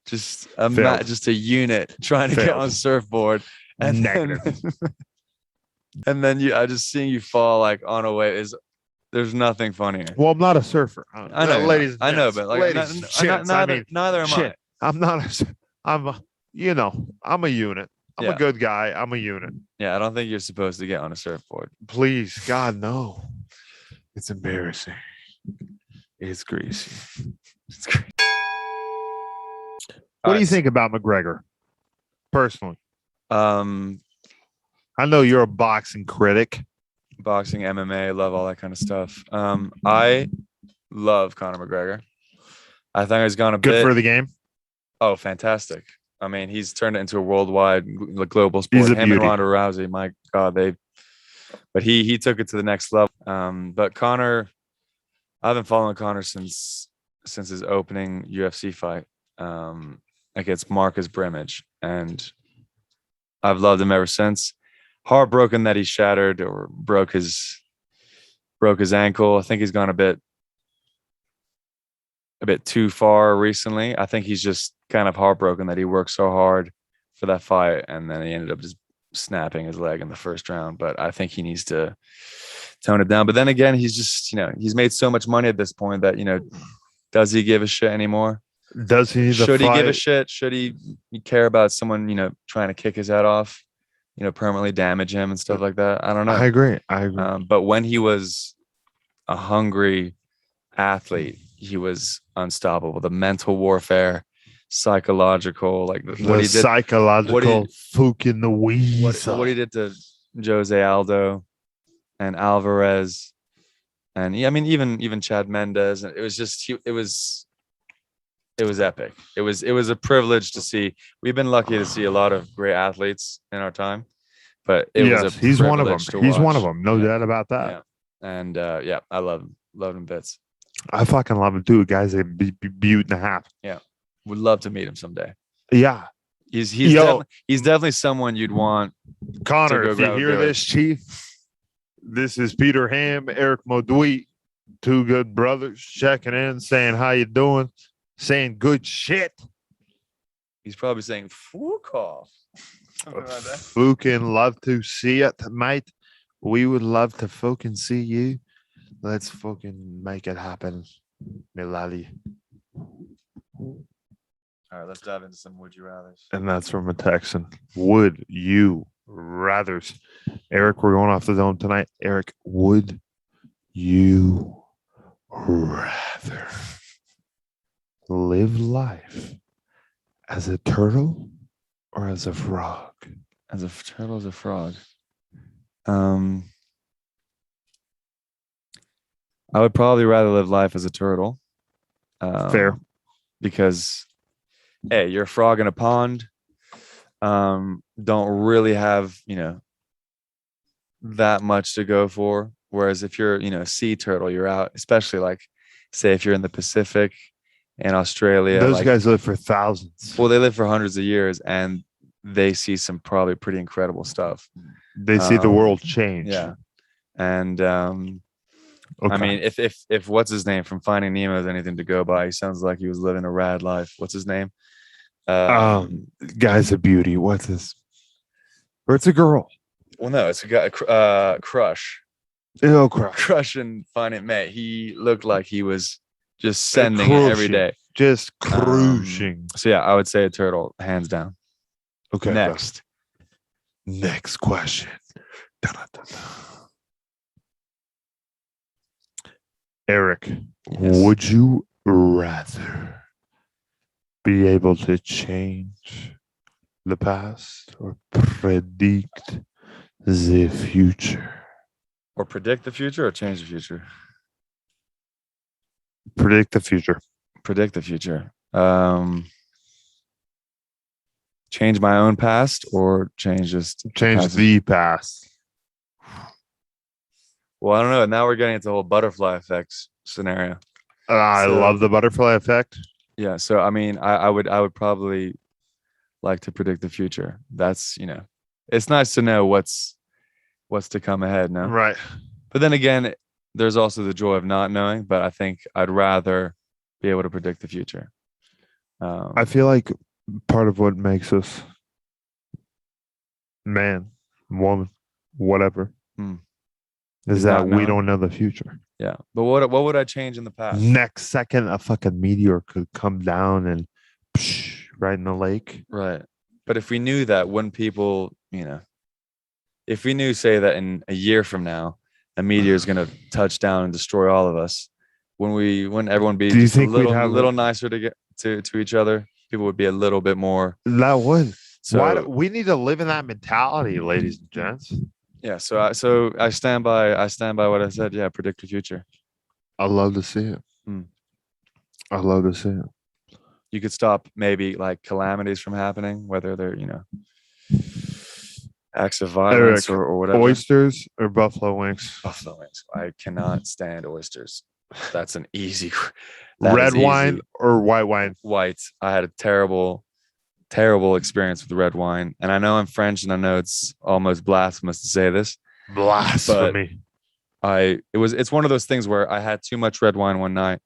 Just Failed. just a unit trying to get Failed. on a surfboard, and Negative. and then I just seeing you fall like on a wave is. There's nothing funnier. Well, I'm not a surfer. I know, ladies. And I know, gents, but like ladies and gents, neither am I. shit. I'm not. I'm a unit. I'm Yeah. a good guy. I'm a unit. Yeah, I don't think you're supposed to get on a surfboard. Please, God, no. It's embarrassing. It's greasy. It's great. What do you think about McGregor? Personally, Um, I know you're a boxing critic. boxing, MMA, love all that kind of stuff. I love Conor McGregor. I think he's gone a Good bit. for the game. Oh, fantastic. I mean, he's turned it into a worldwide, global sport. He's a Him and beauty. Ronda Rousey, my God, but he took it to the next level. But Conor, I've been following Conor since his opening UFC fight against Marcus Brimage, and I've loved him ever since. Heartbroken that he shattered or broke his ankle. I think he's gone a bit too far recently. I think he's just kind of heartbroken that he worked so hard for that fight and then he ended up just snapping his leg in the first round. But I think he needs to tone it down. But then again, he's just, he's made so much money at this point that, does he give a shit anymore? Does he need to Should he give a fight? shit? Should he care about someone, trying to kick his head off, permanently damage him and stuff like that? I don't know. I agree. But when he was a hungry athlete, he was unstoppable. The mental warfare, psychological, like what he did, psychological fucking the weasel. what he did to Jose Aldo and Alvarez, and even Chad Mendes. It was just it was epic. It was a privilege to see. We've been lucky to see a lot of great athletes in our time, but he's one of them. He's one of watch. them. No doubt about that. Yeah. And I love him bits. I fucking love him too. Guys, a beaut and a half. Yeah, would love to meet him someday. Yeah, He's definitely someone you'd want. Connor, to go if you grab a hear beer this, Chief, this is Peter Hamm, Eric Maudhuit, two good brothers checking in, saying how you doing, saying good shit. He's probably saying "fuck off." Something like that. Fucking love to see it, mate. We would love to fucking see you. Let's fucking make it happen, Milali. All right, let's dive into some would you rather's. And that's from a Texan. Would you rather? Eric, we're going off the dome tonight. Eric, would you rather live life as a turtle or as a frog? As a turtle, as a frog. I would probably rather live life as a turtle. Fair. Because, hey, you're a frog in a pond. Don't really have, that much to go for. Whereas if you're, a sea turtle, you're out, especially like, say, if you're in the Pacific in Australia. Those guys live for thousands. Well, they live for hundreds of years and they see some probably pretty incredible stuff. They see the world change. Yeah. And, Okay. I mean, if what's his name from Finding Nemo is anything to go by, he sounds like he was living a rad life. What's his name? Guy's a beauty. What's this? Or it's a girl. Well, no, it's a guy. Crush. Oh, crap. Crush and Finding May. He looked like he was just sending it every day. Just cruising. So yeah, I would say a turtle, hands down. Okay. Next question. Dun-dun-dun-dun. Eric, Yes. would you rather be able to change the past or predict the future? Or predict the future or change the future? Predict the future. Predict the future. Change my own past or change Change the past. Well, I don't know. Now we're getting into the whole butterfly effects scenario. I love the butterfly effect. Yeah. So I mean, I would probably like to predict the future. That's it's nice to know what's to come ahead now. Right. But then again, there's also the joy of not knowing. But I think I'd rather be able to predict the future. I feel like part of what makes us man, woman, whatever, is that not we knowing. don't know the future. Yeah. But what would I change in the past? Next second, a fucking meteor could come down and right in the lake. Right. But if we knew that, when people, if we knew, say, that in a year from now, a meteor is going to touch down and destroy all of us, wouldn't everyone be just a little nicer to get to each other? People would be a little bit more. That would. So we need to live in that mentality, ladies and gents. yeah. So I stand by what I said. Yeah. Predict the future. I love to see it. I love to see it. you could stop maybe like calamities from happening, whether they're, acts of violence or whatever. Oysters or buffalo wings? Buffalo wings. I cannot stand oysters. That's an easy. Red wine or white wine? White. I had a terrible experience with red wine, and I know I'm French, and I know it's almost blasphemous to say this. Blasphemy. It's one of those things where I had too much red wine one night.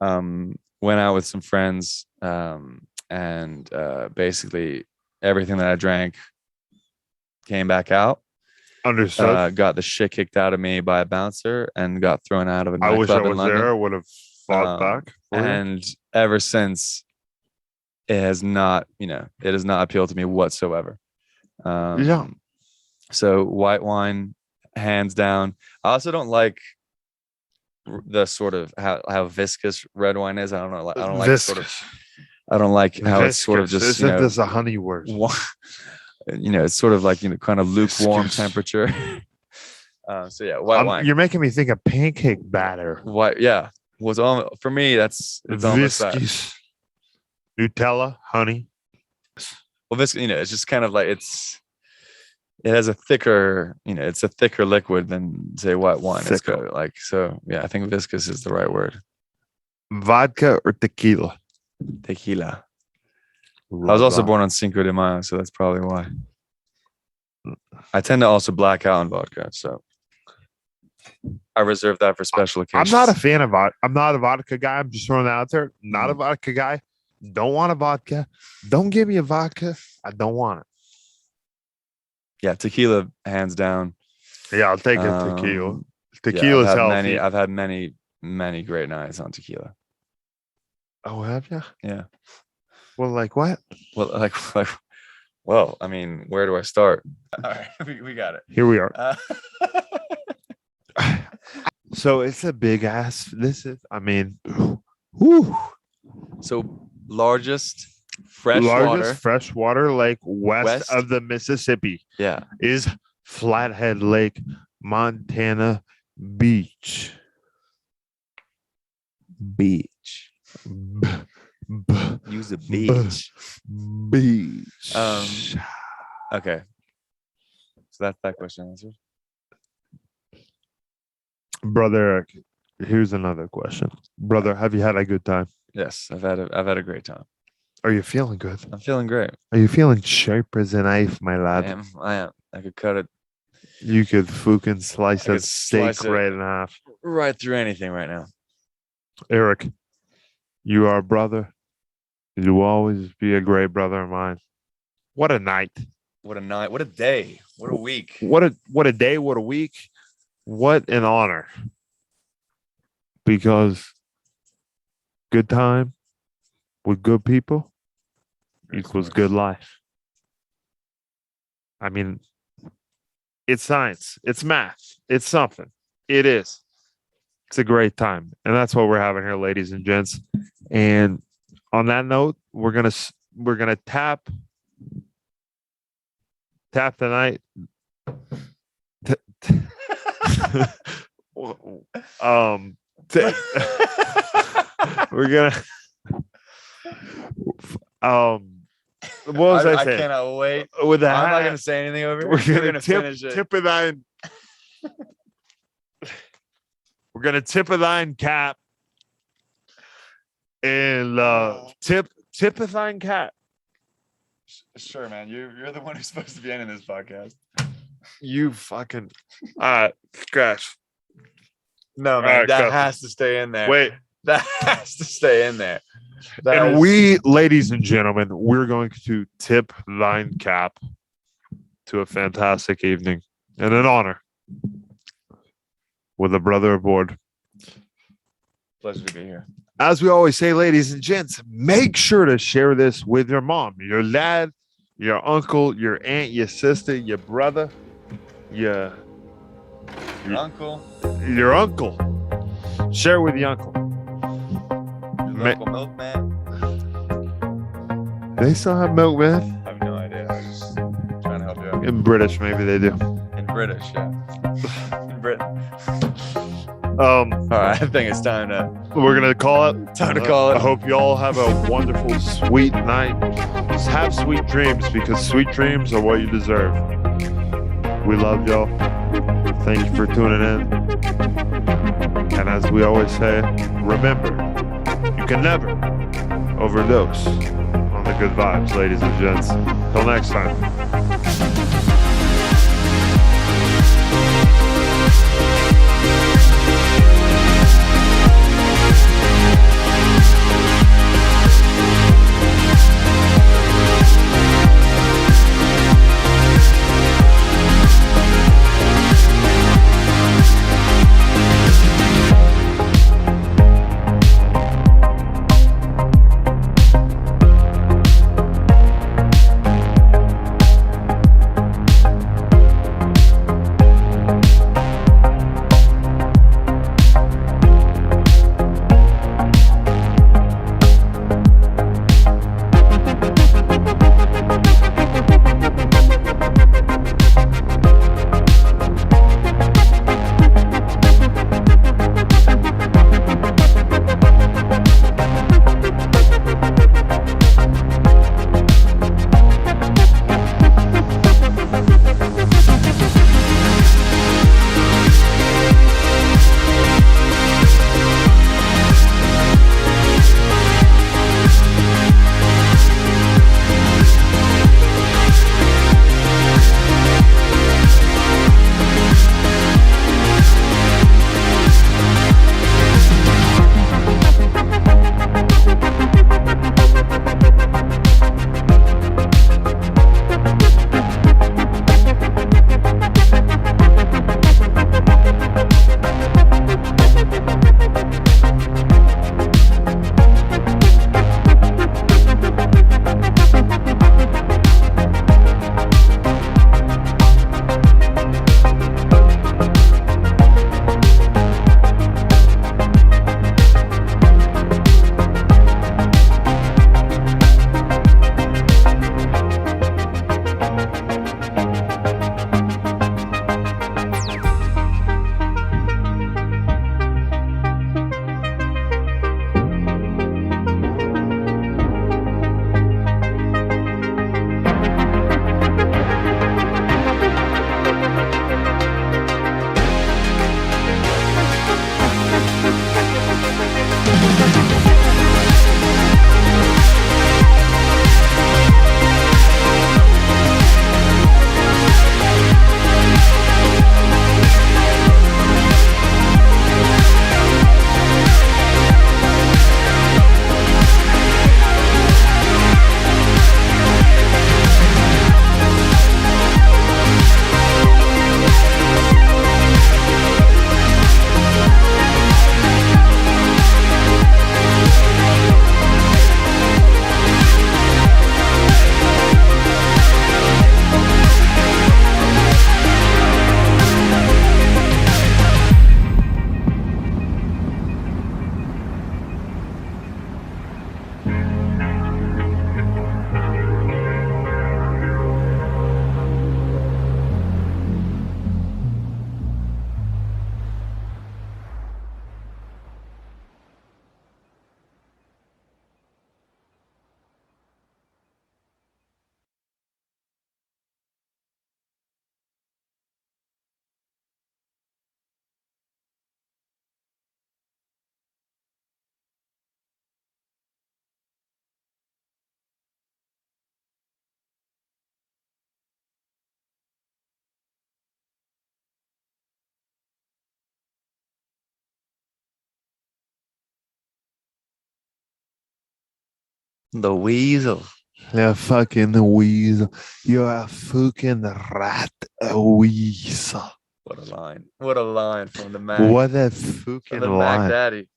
Went out with some friends, and basically everything that I drank came back out. Understood. Got the shit kicked out of me by a bouncer and got thrown out of a nightclub I wish I in was London. there. I would have fought back. And ever since, it has not appealed to me whatsoever. Yeah. So white wine, hands down. I also don't like the sort of how viscous red wine is. I don't like viscous. I don't like how it's sort of just Isn't this a honey word? It's sort of like kind of lukewarm temperature. So yeah, white wine. You're making me think of pancake batter. White, yeah. Was all for me. It's almost that. Nutella, honey. Well, this it's just kind of like it has a thicker, it's a thicker liquid than say white wine. It's kind of like so. Yeah, I think viscous is the right word. Vodka or tequila? Tequila. I was also born on Cinco de Mayo, so that's probably why. I tend to also black out on vodka, so I reserve that for special occasions. I'm not a fan of vodka. I'm not a vodka guy. I'm just throwing that out there. Not a vodka guy. Don't want a vodka. Don't give me a vodka. I don't want it. Yeah, tequila, hands down. Yeah, I'll take a tequila. Tequila's healthy. I've had many, many great nights on tequila. Oh, have you? Yeah. Well, like what? Well, I mean, where do I start? All right, we got it. Here we are. So it's a big ass. Whew. So largest freshwater lake west of the Mississippi. Yeah, is Flathead Lake, Montana Beach. Use a beach. Beach. Okay. So that's that question answered. Brother Eric, here's another question. Brother, have you had a good time? Yes, I've had a great time. Are you feeling good? I'm feeling great. Are you feeling sharp as a knife, my lad? I am. I could cut it. You could fucking slice that steak right in half. Right through anything right now. Eric, you are a brother. You will always be a great brother of mine. What a night. What a night. What a day. What a week. What a day. What a week. What an honor. Because good time with good people equals good life. I mean, it's science. It's math. It's something. It is. It's a great time. And that's what we're having here, ladies and gents. And on that note, we're gonna tap the night. We're gonna what was I saying? I cannot wait. With the I'm hat, not gonna say anything over here. we're gonna finish it. tip of thine. We're gonna tip of thine cap. And tip of thine cap. Sure, man. You're the one who's supposed to be ending this podcast. You fucking scratch. No, man, that has to stay in there. Wait. That has to stay in there. We, ladies and gentlemen, we're going to tip thine cap to a fantastic evening and an honor with a brother aboard. Pleasure to be here. As we always say, ladies and gents, make sure to share this with your mom, your dad, your uncle, your aunt, your sister, your brother, your uncle. Your uncle. Share with the uncle. Your local milkman. They still have milkman? I have no idea. I was just trying to help you out. In British, maybe they do. In British, yeah. In Britain. All right, I think it's time to we're gonna call it. Time to call it. I hope you all have a wonderful, sweet night. Just have sweet dreams, because sweet dreams are what you deserve. We love y'all. Thank you for tuning in. And as we always say, remember, you can never overdose on the good vibes, ladies and gents. Till next time. The weasel. Yeah, fucking weasel. You're a fucking rat, a weasel. What a line. What a line from the Mac. What a From fucking the Mac line. Daddy.